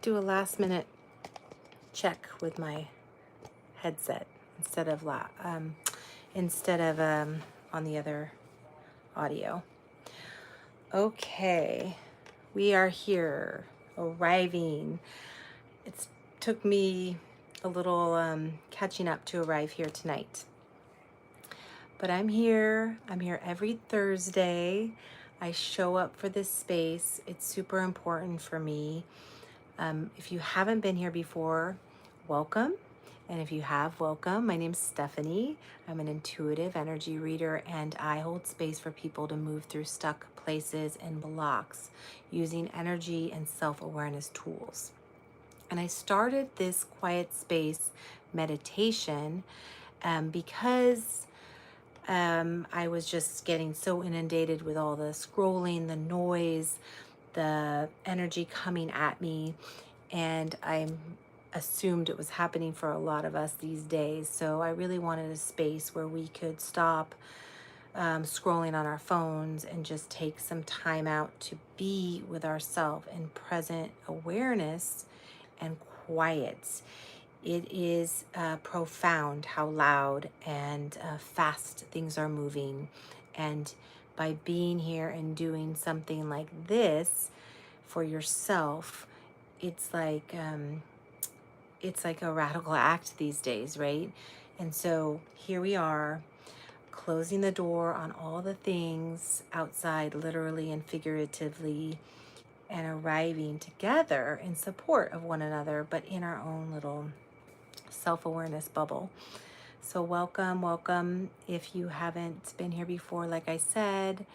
do a last minute check with my headset instead of on the other audio. Okay, we are here, arriving. It's took me a little catching up to arrive here tonight. But I'm here. I'm here every Thursday. I show up for this space. It's super important for me. If you haven't been here before, welcome. And if you have, welcome. My name's Stephanie. I'm an intuitive energy reader, and I hold space for people to move through stuck places and blocks using energy and self-awareness tools. And I started this quiet space meditation because I was just getting so inundated with all the scrolling, the noise, the energy coming at me. And I assumed it was happening for a lot of us these days. So I really wanted a space where we could stop scrolling on our phones and just take some time out to be with ourselves in present awareness and quiet. It is profound how loud and fast things are moving. And by being here and doing something like this for yourself, it's like a radical act these days, right? And so here we are, closing the door on all the things outside, literally and figuratively, and arriving together in support of one another, but in our own little self-awareness bubble. So welcome, welcome if you haven't been here before, like I said,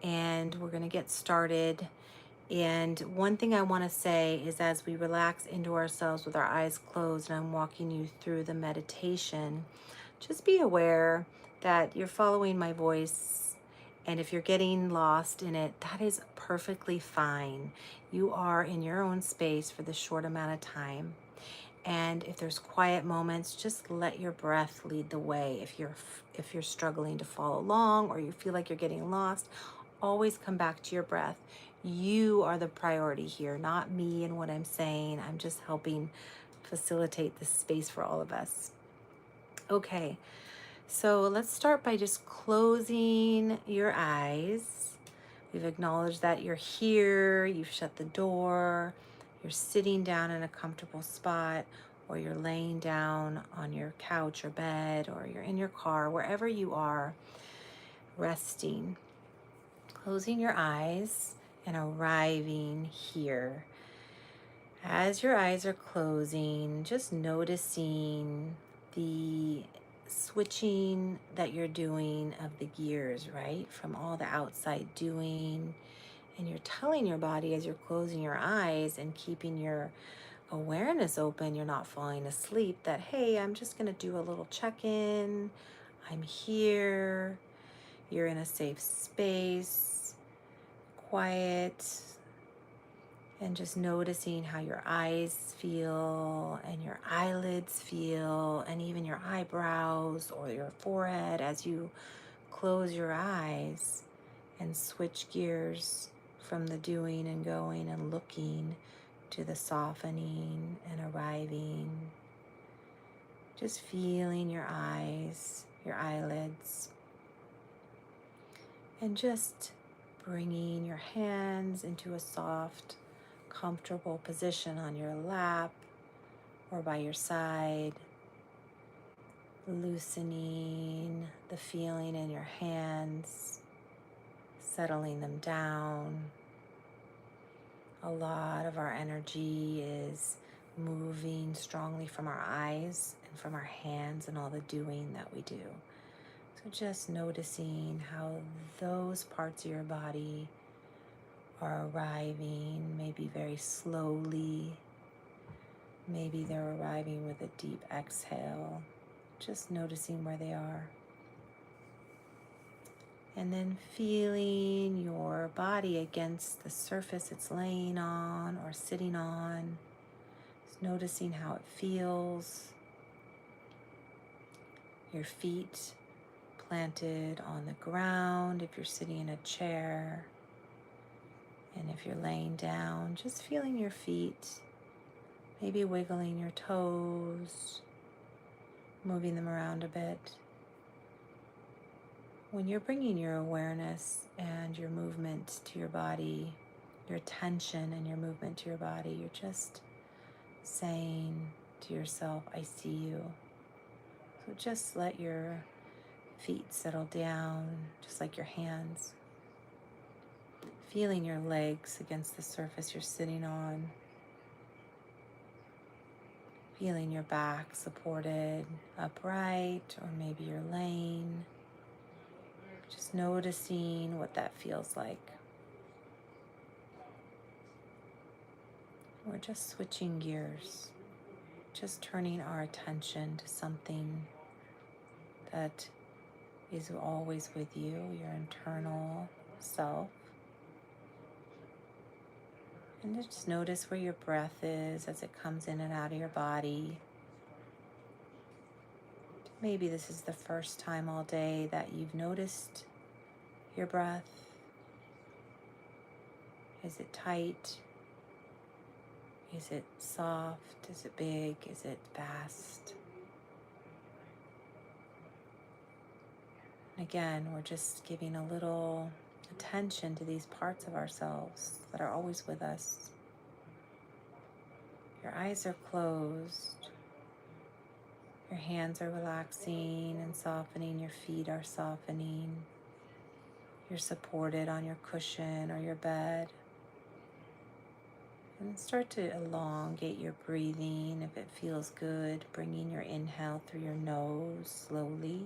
and we're going to get started. And one thing I want to say is, as we relax into ourselves with our eyes closed, and I'm walking you through the meditation, just be aware that you're following my voice. And if you're getting lost in it, that is perfectly fine. You are in your own space for this short amount of time. And if there's quiet moments, just let your breath lead the way. If you're struggling to follow along, or you feel like you're getting lost, always come back to your breath. You are the priority here, not me and what I'm saying. I'm just helping facilitate this space for all of us. Okay, so let's start by just closing your eyes. We've acknowledged that you're here, you've shut the door, you're sitting down in a comfortable spot, or you're laying down on your couch or bed, or you're in your car, wherever you are, resting. Closing your eyes and arriving here. As your eyes are closing, just noticing the switching that you're doing of the gears, right? From all the outside doing. And you're telling your body, as you're closing your eyes and keeping your awareness open, you're not falling asleep, that, hey, I'm just going to do a little check-in. I'm here. You're in a safe space, quiet, and just noticing how your eyes feel and your eyelids feel, and even your eyebrows or your forehead as you close your eyes and switch gears from the doing and going and looking to the softening and arriving. Just feeling your eyes, your eyelids, and just bringing your hands into a soft, comfortable position on your lap or by your side, loosening the feeling in your hands, settling them down. A lot of our energy is moving strongly from our eyes and from our hands and all the doing that we do. So just noticing how those parts of your body are arriving, maybe very slowly. Maybe they're arriving with a deep exhale. Just noticing where they are. And then feeling your body against the surface it's laying on or sitting on. Just noticing how it feels. Your feet planted on the ground if you're sitting in a chair. And if you're laying down, just feeling your feet Maybe wiggling your toes, moving them around a bit. When you're bringing your awareness and your movement to your body, your attention and your movement to your body, you're just saying to yourself, I see you. So just let your feet settle down, just like your hands. Feeling your legs against the surface you're sitting on. Feeling your back supported upright, or maybe you're laying. Just noticing what that feels like. We're just switching gears, just turning our attention to something that is always with you, your internal self. And just notice where your breath is as it comes in and out of your body. Maybe this is the first time all day that you've noticed your breath. Is it tight? Is it soft? Is it big? Is it fast? And again, we're just giving a little attention to these parts of ourselves that are always with us. Your eyes are closed. Your hands are relaxing and softening. Your feet are softening. You're supported on your cushion or your bed. And start to elongate your breathing if it feels good, bringing your inhale through your nose slowly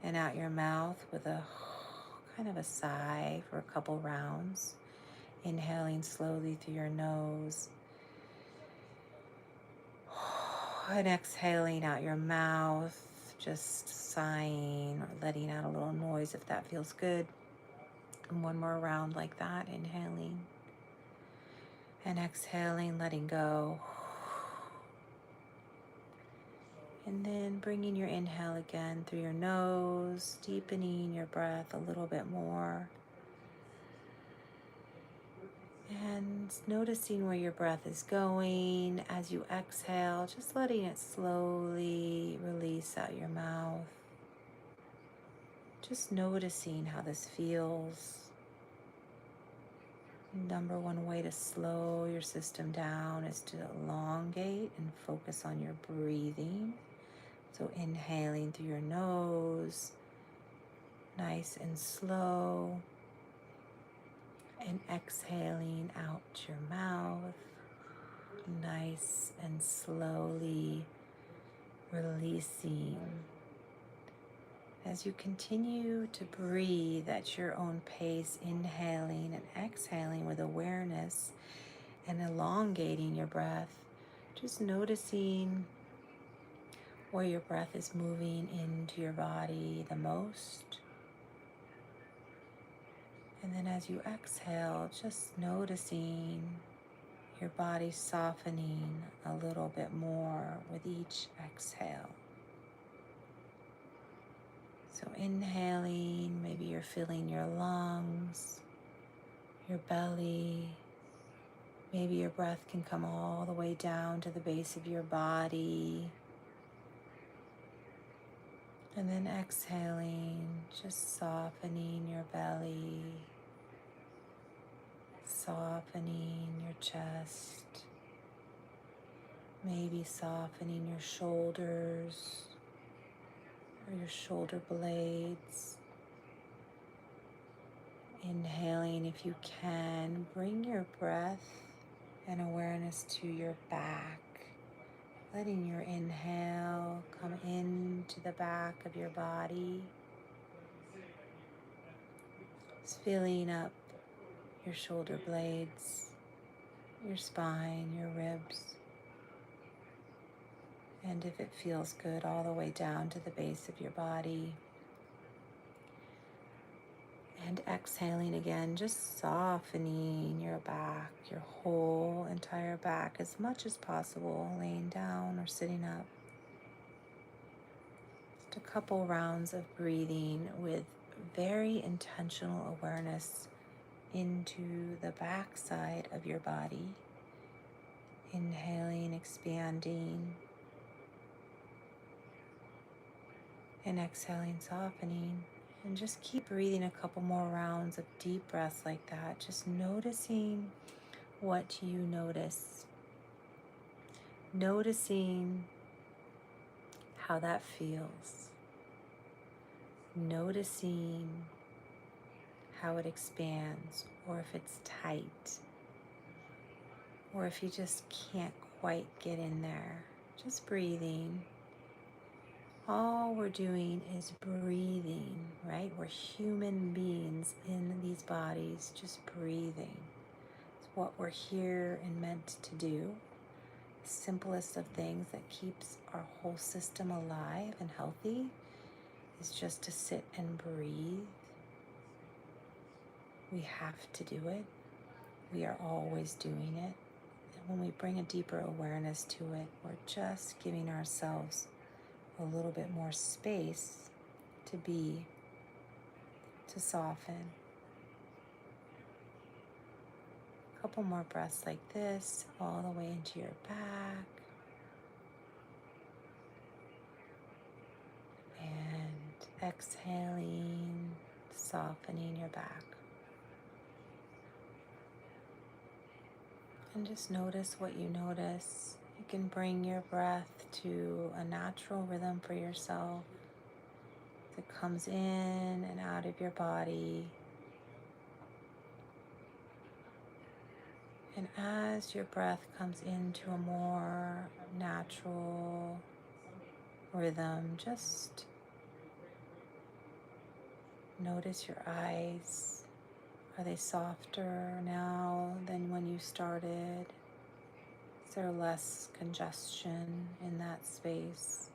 and out your mouth with a kind of a sigh for a couple rounds. Inhaling slowly through your nose and exhaling out your mouth, just sighing or letting out a little noise if that feels good. And one more round like that, inhaling and exhaling, letting go. And then bringing your inhale again through your nose, deepening your breath a little bit more. And noticing where your breath is going as you exhale, just letting it slowly release out your mouth. Just noticing how this feels. Number one way to slow your system down is to elongate and focus on your breathing. So inhaling through your nose, nice and slow, and exhaling out your mouth, nice and slowly releasing. As you continue to breathe at your own pace, inhaling and exhaling with awareness and elongating your breath, just noticing where your breath is moving into your body the most. And then as you exhale, just noticing your body softening a little bit more with each exhale. So inhaling, maybe you're filling your lungs, your belly. Maybe your breath can come all the way down to the base of your body. And then exhaling, just softening your belly, softening your chest, maybe softening your shoulders or your shoulder blades. Inhaling, if you can, bring your breath and awareness to your back. Letting your inhale come into the back of your body. Just filling up your shoulder blades, your spine, your ribs. And if it feels good, all the way down to the base of your body. And exhaling again, just softening your back, your whole entire back as much as possible, laying down or sitting up. Just a couple rounds of breathing with very intentional awareness into the back side of your body. Inhaling, expanding, and exhaling, softening. And just keep breathing a couple more rounds of deep breaths like that, just noticing what you notice. Noticing how that feels. Noticing how it expands, or if it's tight, or if you just can't quite get in there. Just breathing. All we're doing is breathing, right? We're human beings in these bodies, just breathing. It's what we're here and meant to do. The simplest of things that keeps our whole system alive and healthy is just to sit and breathe. We have to do it. We are always doing it. And when we bring a deeper awareness to it, we're just giving ourselves a little bit more space to be, to soften. A couple more breaths like this, all the way into your back. And exhaling, softening your back. And just notice what you notice. You can bring your breath to a natural rhythm for yourself that comes in and out of your body. And as your breath comes into a more natural rhythm, just notice your eyes. Are they softer now than when you started? Is there less congestion in that space?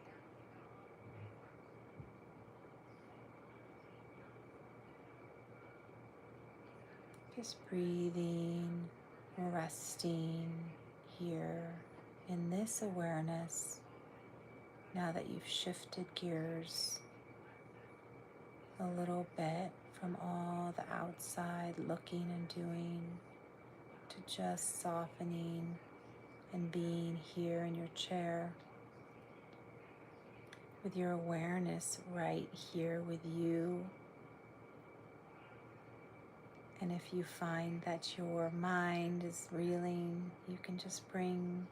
Just breathing, resting here in this awareness. Now that you've shifted gears a little bit from all the outside looking and doing to just softening and being here in your chair with your awareness right here with you. And if you find that your mind is reeling, you can just bring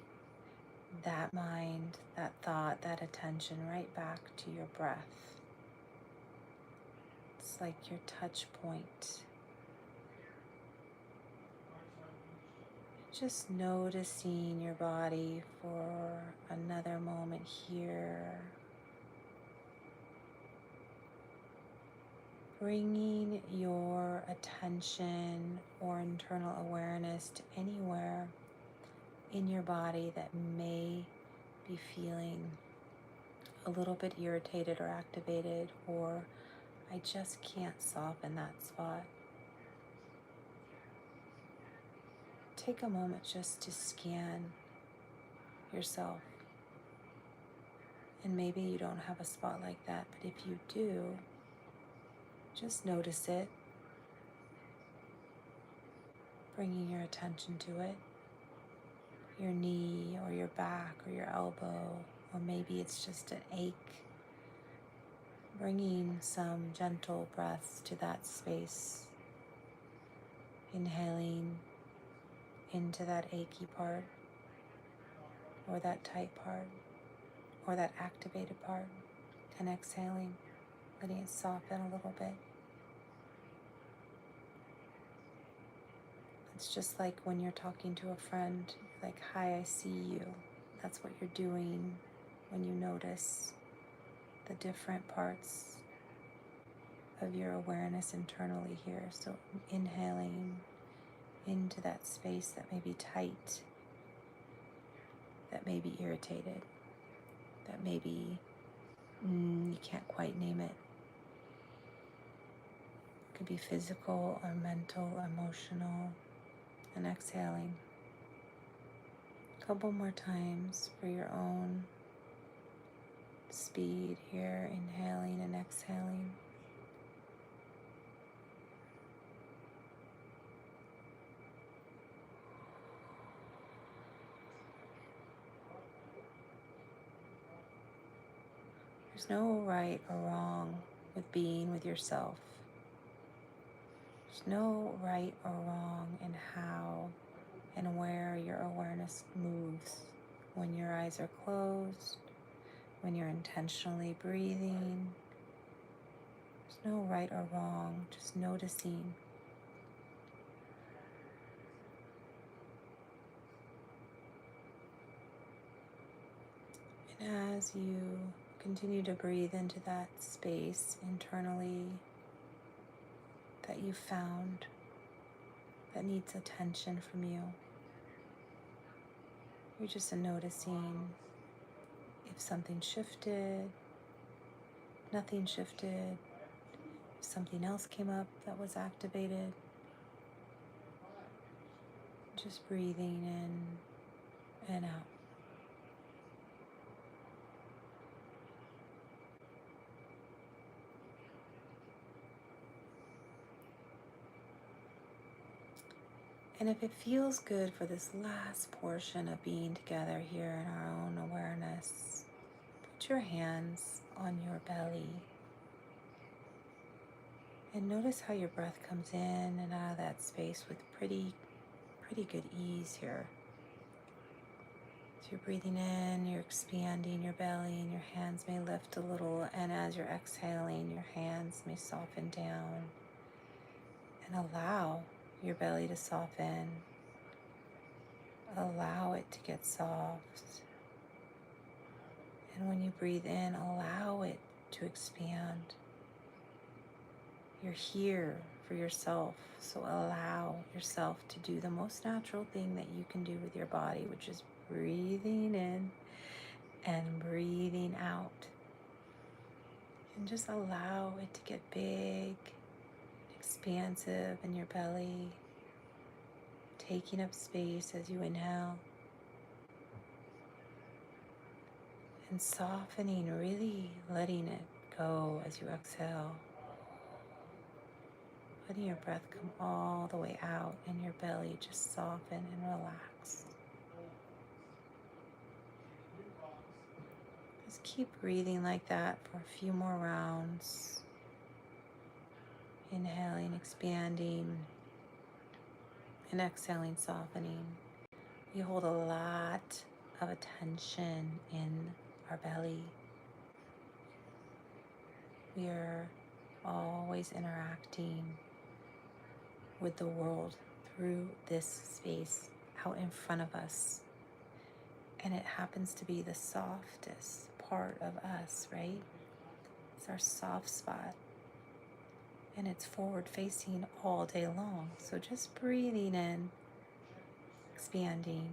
that mind, that thought, that attention right back to your breath. It's like your touch point. Just noticing your body for another moment here. Bringing your attention or internal awareness to anywhere in your body that may be feeling a little bit irritated or activated, or I just can't soften that spot. Take a moment just to scan yourself. And maybe you don't have a spot like that, but if you do, just notice it, bringing your attention to it, your knee or your back or your elbow, or maybe it's just an ache. Bringing some gentle breaths to that space, inhaling into that achy part, or that tight part, or that activated part, and exhaling, letting it soften a little bit. It's just like when you're talking to a friend, like, hi, I see you. That's what you're doing when you notice the different parts of your awareness internally here. So inhaling into that space that may be tight, that may be irritated, that maybe you can't quite name it. It could be physical or mental, emotional, and exhaling. A couple more times for your own speed here, inhaling and exhaling. There's no right or wrong with being with yourself. There's no right or wrong in how and where your awareness moves when your eyes are closed, when you're intentionally breathing. There's no right or wrong, just noticing. And as you continue to breathe into that space internally that you found that needs attention from you, you're just noticing if something shifted, nothing shifted, if something else came up that was activated. Just breathing in and out. And if it feels good for this last portion of being together here in our own awareness, put your hands on your belly and notice how your breath comes in and out of that space with pretty good ease here. So you're breathing in, you're expanding your belly, and your hands may lift a little, and as you're exhaling, your hands may soften down and allow your belly to soften. Allow it to get soft. And when you breathe in, allow it to expand. You're here for yourself, so allow yourself to do the most natural thing that you can do with your body, which is breathing in and breathing out. And just allow it to get big, expansive in your belly, taking up space as you inhale. And softening, really letting it go as you exhale. Letting your breath come all the way out and your belly just soften and relax. Just keep breathing like that for a few more rounds. Inhaling, expanding, and exhaling, softening. We hold a lot of attention in our belly. We are always interacting with the world through this space out in front of us. And it happens to be the softest part of us, right? It's our soft spot. And it's forward facing all day long. So just breathing in, expanding,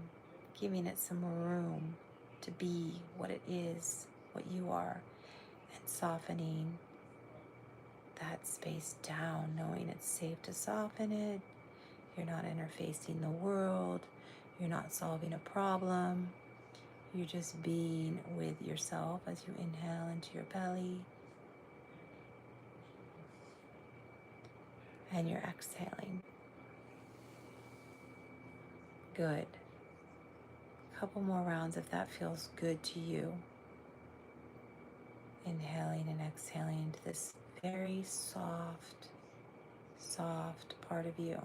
giving it some room to be what it is, what you are, and softening that space down, knowing it's safe to soften it. You're not interfacing the world. You're not solving a problem. You're just being with yourself as you inhale into your belly. And you're exhaling. Good. A couple more rounds if that feels good to you. Inhaling and exhaling into this very soft part of you.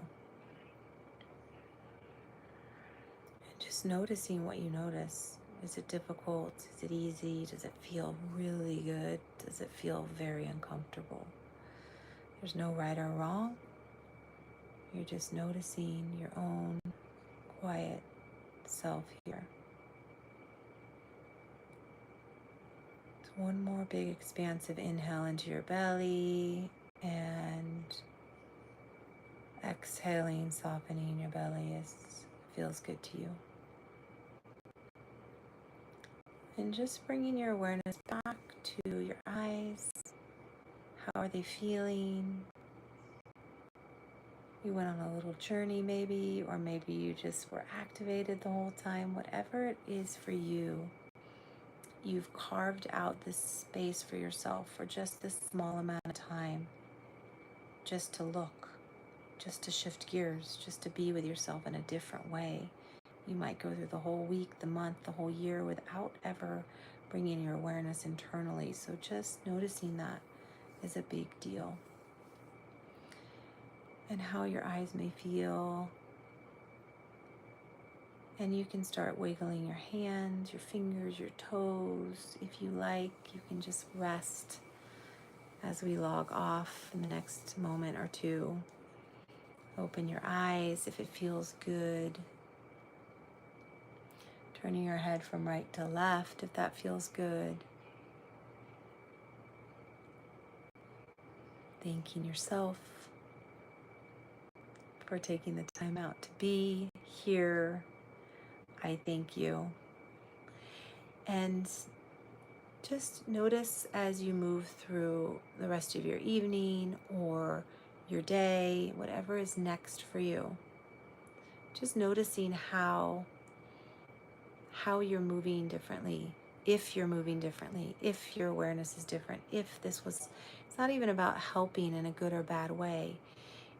And just noticing what you notice. Is it difficult? Is it easy? Does it feel really good? Does it feel very uncomfortable? There's no right or wrong. You're just noticing your own quiet self here. So one more big expansive inhale into your belly and exhaling, softening your belly as feels good to you. And just bringing your awareness back to your eyes. How are they feeling? You went on a little journey maybe, or maybe you just were activated the whole time. Whatever it is for you, you've carved out this space for yourself for just this small amount of time, just to look, just to shift gears, just to be with yourself in a different way. You might go through the whole week, the month, the whole year without ever bringing your awareness internally. So just noticing that is a big deal. And how your eyes may feel. And you can start wiggling your hands, your fingers, your toes. If you like, you can just rest as we log off in the next moment or two. Open your eyes if it feels good. Turning your head from right to left if that feels good. Thanking yourself for taking the time out to be here. I thank you. And just notice as you move through the rest of your evening or your day, whatever is next for you. Just noticing how you're moving differently, if you're moving differently, if your awareness is different, if this was, it's not even about helping in a good or bad way.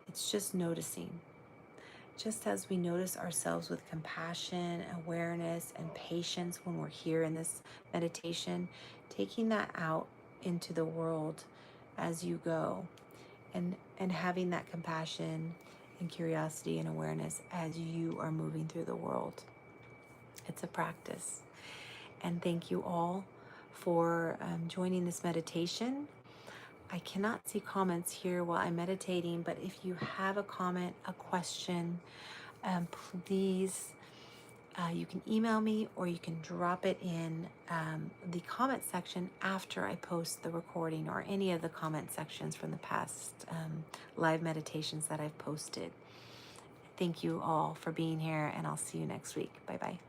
It's just noticing. Just as we notice ourselves with compassion, awareness, and patience when we're here in this meditation, taking that out into the world as you go, and having that compassion and curiosity and awareness as you are moving through the world. It's a practice. And thank you all for joining this meditation. I cannot see comments here while I'm meditating, but if you have a comment, a question, please, you can email me or you can drop it in the comment section after I post the recording, or any of the comment sections from the past live meditations that I've posted. Thank you all for being here, and I'll see you next week. Bye-bye.